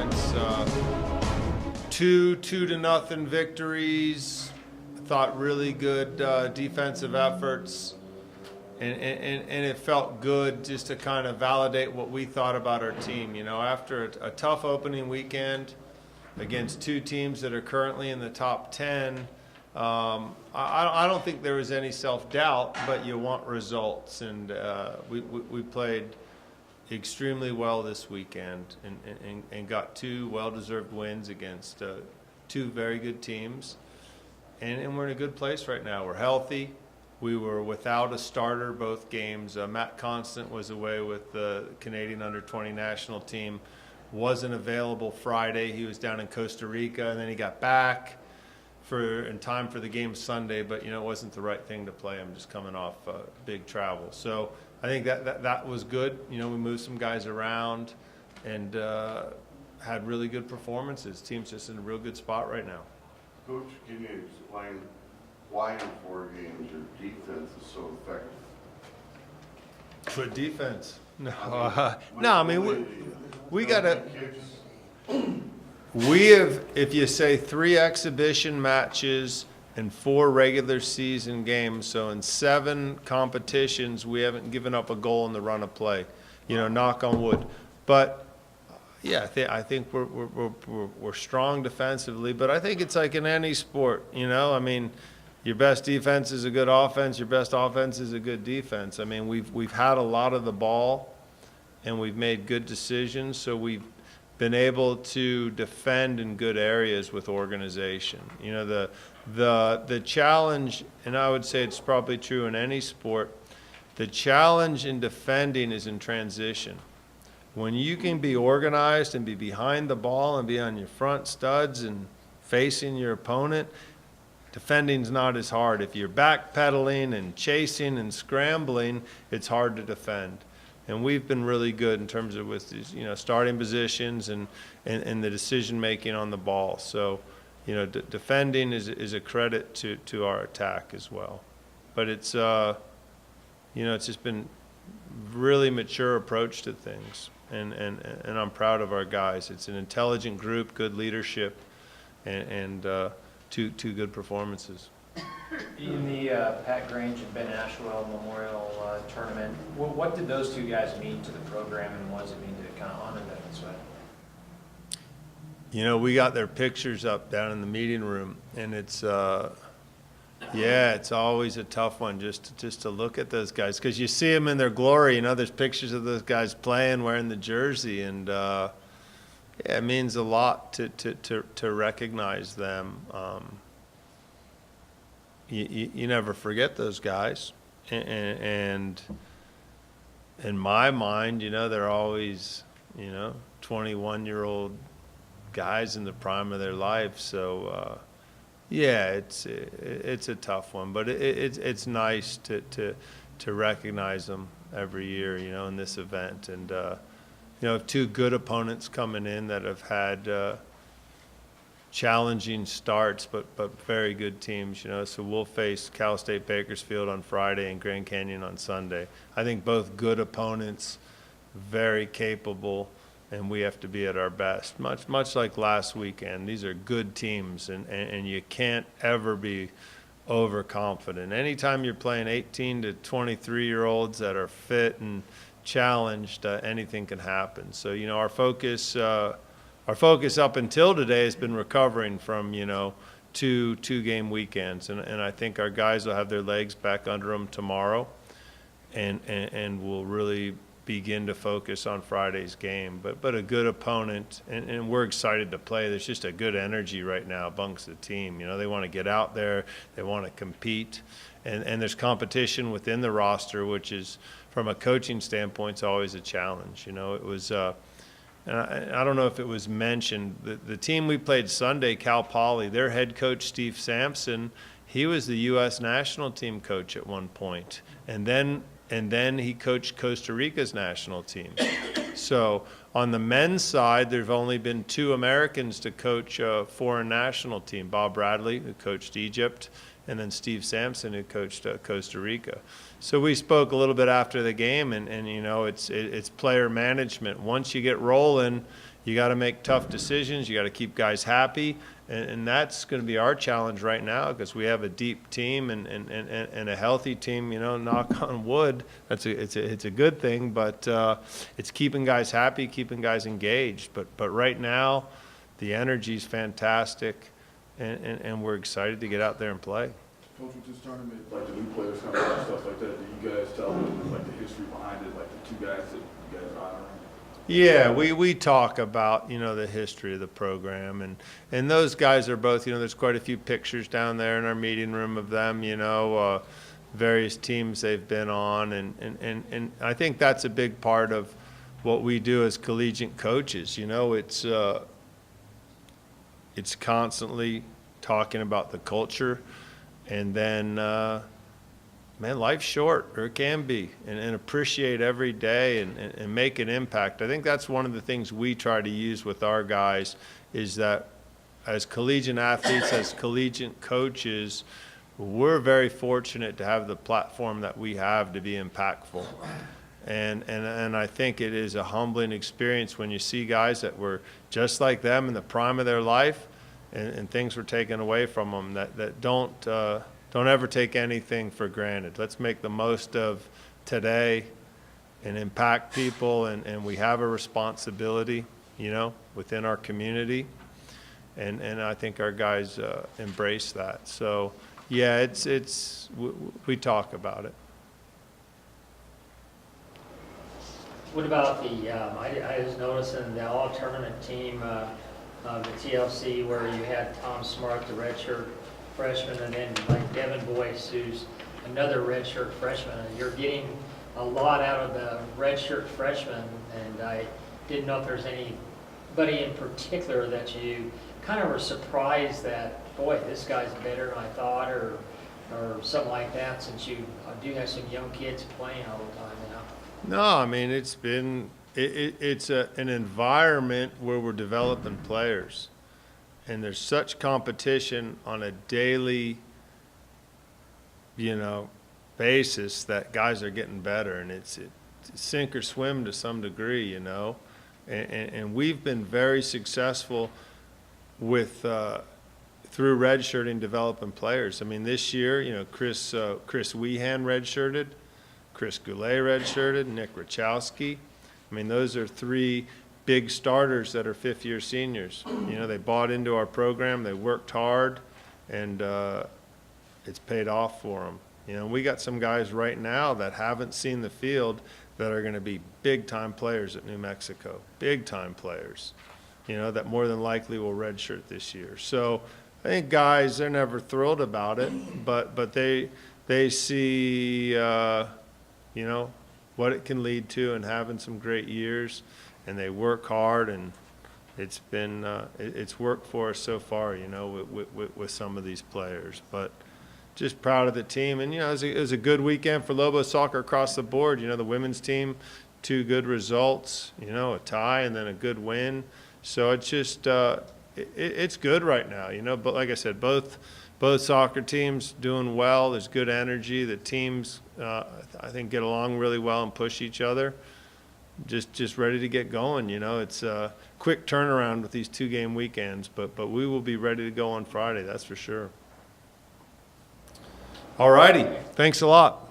performance. 2-0 victories. I thought really good defensive efforts. And it felt good just to kind of validate what we thought about our team. You know, after a tough opening weekend against two teams that are currently in the top 10, I don't think there was any self-doubt, but you want results. And we played extremely well this weekend and got two well-deserved wins against two very good teams. And we're in a good place right now. We're healthy. We were without a starter both games. Matt Constant was away with the Canadian under-20 national team. Wasn't available Friday. He was down in Costa Rica, and then he got back in time for the game Sunday. But, you know, it wasn't the right thing to play him just coming off big travel. So I think that was good. You know, we moved some guys around and had really good performances. Team's just in a real good spot right now. Coach, can you explain why in 4 games your defense is so effective? Good defense. No, I mean, we got to. We have, if you say 3 exhibition matches and 4 regular season games, so in 7 competitions, we haven't given up a goal in the run of play. You know, knock on wood. But yeah, I think we're strong defensively. But I think it's like in any sport. You know, I mean, your best defense is a good offense. Your best offense is a good defense. I mean, we've had a lot of the ball, and we've made good decisions. So we've been able to defend in good areas with organization. You know, the challenge, and I would say it's probably true in any sport, the challenge in defending is in transition. When you can be organized and be behind the ball and be on your front studs and facing your opponent, defending's not as hard. If you're backpedaling and chasing and scrambling, it's hard to defend. And we've been really good in terms of with these, you know, starting positions and the decision making on the ball. So, you know, defending is a credit to our attack as well. But it's, you know, it's just been really mature approach to things. And I'm proud of our guys. It's an intelligent group, good leadership, and two good performances. In the Pat Grange and Ben Ashwell Memorial Tournament, what did those two guys mean to the program, and what does it mean to kind of honor them this way? You know, we got their pictures up down in the meeting room, and it's yeah, it's always a tough one just to look at those guys because you see them in their glory. You know, there's pictures of those guys playing, wearing the jersey, and yeah, it means a lot to recognize them. You never forget those guys, and in my mind, you know, they're always, you know, 21-year-old guys in the prime of their life. So yeah, it's a tough one, but it's nice to recognize them every year, you know, in this event. And you know, 2 good opponents coming in that have had challenging starts, but very good teams, you know. So we'll face Cal State Bakersfield on Friday and Grand Canyon on Sunday. I think both good opponents, very capable, and we have to be at our best. Much like last weekend, these are good teams, and you can't ever be overconfident. Anytime you're playing 18 to 23-year-olds that are fit and challenged, anything can happen. So, you know, our focus up until today has been recovering from, you know, two game weekends, and I think our guys will have their legs back under them tomorrow, and will really begin to focus on Friday's game. But a good opponent, and we're excited to play. There's just a good energy right now amongst the team. You know, they want to get out there, they want to compete, and there's competition within the roster, which is, from a coaching standpoint, it's always a challenge. You know, it was. And I don't know if it was mentioned, the team we played Sunday, Cal Poly, their head coach, Steve Sampson, he was the U.S. national team coach at one point. And then he coached Costa Rica's national team. So on the men's side, there have only been 2 Americans to coach a foreign national team, Bob Bradley, who coached Egypt, and then Steve Sampson, who coached Costa Rica. So we spoke a little bit after the game, and you know, it's player management. Once you get rolling, you got to make tough decisions. You got to keep guys happy. And that's going to be our challenge right now because we have a deep team and a healthy team, you know, knock on wood. It's a good thing, but it's keeping guys happy, keeping guys engaged. But right now, the energy's fantastic, and we're excited to get out there and play. Coach, with this tournament, like the new players coming out and stuff like that, do you guys tell them like the history behind it, like the two guys that you guys are honoring? Yeah, we talk about, you know, the history of the program, and those guys are both, you know, there's quite a few pictures down there in our meeting room of them, you know, various teams they've been on, and I think that's a big part of what we do as collegiate coaches. You know, it's constantly talking about the culture, and then man, life's short, or it can be, and appreciate every day and make an impact. I think that's one of the things we try to use with our guys is that as collegiate athletes, as collegiate coaches, we're very fortunate to have the platform that we have to be impactful. And I think it is a humbling experience when you see guys that were just like them in the prime of their life and things were taken away from them that don't ever take anything for granted. Let's make the most of today and impact people, and we have a responsibility, you know, within our community, and I think our guys embrace that. So, yeah, we talk about it. What about the, I was noticing the all-tournament team of the TLC where you had Tom Smart, the redshirt freshman, and then like Devin Boyce, who's another redshirt freshman. And you're getting a lot out of the redshirt freshman, and I didn't know if there's anybody in particular that you kind of were surprised that, boy, this guy's better than I thought, or something like that, since you do have some young kids playing all the time now. No, I mean, it's an environment where we're developing players. And there's such competition on a daily, you know, basis that guys are getting better, and it's sink or swim to some degree, you know. And we've been very successful with through redshirting developing players. I mean, this year, you know, Chris Wehan redshirted, Chris Goulet redshirted, Nick Rachowski. I mean, those are three big starters that are fifth-year seniors. You know, they bought into our program, they worked hard, and it's paid off for them. You know, we got some guys right now that haven't seen the field that are going to be big-time players at New Mexico, big-time players, you know, that more than likely will redshirt this year. So I think guys, they're never thrilled about it, but they see, you know, what it can lead to and having some great years. And they work hard, and it's been it's worked for us so far, you know, with some of these players. But just proud of the team, and you know, it was a good weekend for Lobo soccer across the board. You know, the women's team, 2 good results, you know, a tie and then a good win. So it's just it's good right now, you know. But like I said, both soccer teams doing well. There's good energy. The teams I think get along really well and push each other. Just ready to get going, you know. It's a quick turnaround with these 2-game weekends, but we will be ready to go on Friday, that's for sure. All righty, thanks a lot.